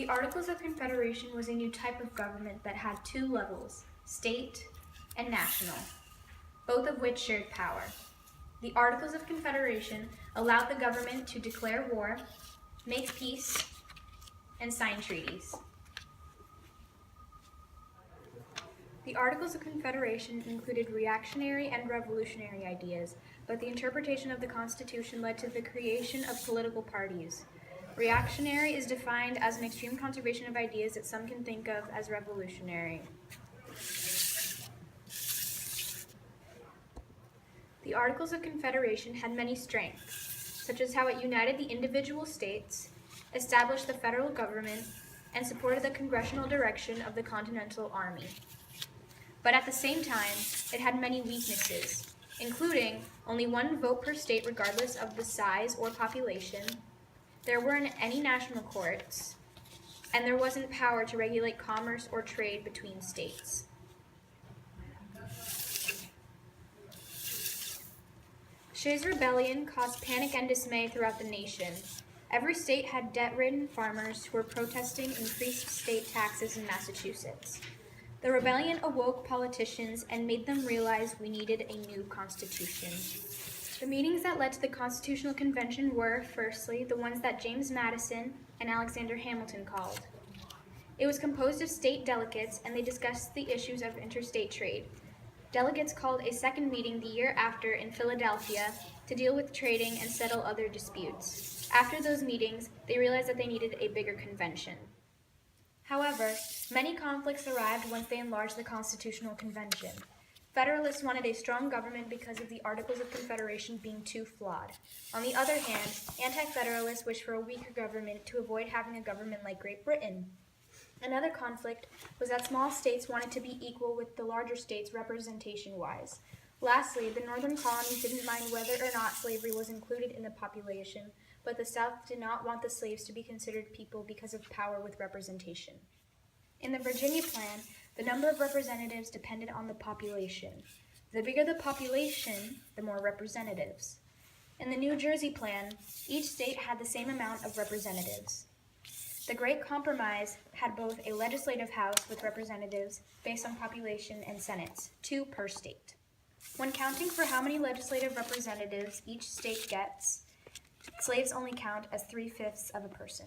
The Articles of Confederation was a new type of government that had two levels, state and national, both of which shared power. The Articles of Confederation allowed the government to declare war, make peace, and sign treaties. The Articles of Confederation included reactionary and revolutionary ideas, but the interpretation of the Constitution led to the creation of political parties. Reactionary is defined as an extreme conservation of ideas that some can think of as revolutionary. The Articles of Confederation had many strengths, such as how it united the individual states, established the federal government, and supported the congressional direction of the Continental Army. But at the same time, it had many weaknesses, including only one vote per state regardless of the size or population, there weren't any national courts, and there wasn't power to regulate commerce or trade between states. Shays' Rebellion caused panic and dismay throughout the nation. Every state had debt-ridden farmers who were protesting increased state taxes in Massachusetts. The rebellion awoke politicians and made them realize we needed a new constitution. The meetings that led to the Constitutional Convention were, firstly, the ones that James Madison and Alexander Hamilton called. It was composed of state delegates, and they discussed the issues of interstate trade. Delegates called a second meeting the year after in Philadelphia to deal with trading and settle other disputes. After those meetings, they realized that they needed a bigger convention. However, many conflicts arrived once they enlarged the Constitutional Convention. Federalists wanted a strong government because of the Articles of Confederation being too flawed. On the other hand, Anti-Federalists wished for a weaker government to avoid having a government like Great Britain. Another conflict was that small states wanted to be equal with the larger states representation-wise. Lastly, the northern colonies didn't mind whether or not slavery was included in the population, but the South did not want the slaves to be considered people because of power with representation. In the Virginia Plan, the number of representatives depended on the population. The bigger the population, the more representatives. In the New Jersey Plan, each state had the same amount of representatives. The Great Compromise had both a legislative house with representatives based on population and senates, 2 per state. When counting for how many legislative representatives each state gets, slaves only count as 3/5 of a person.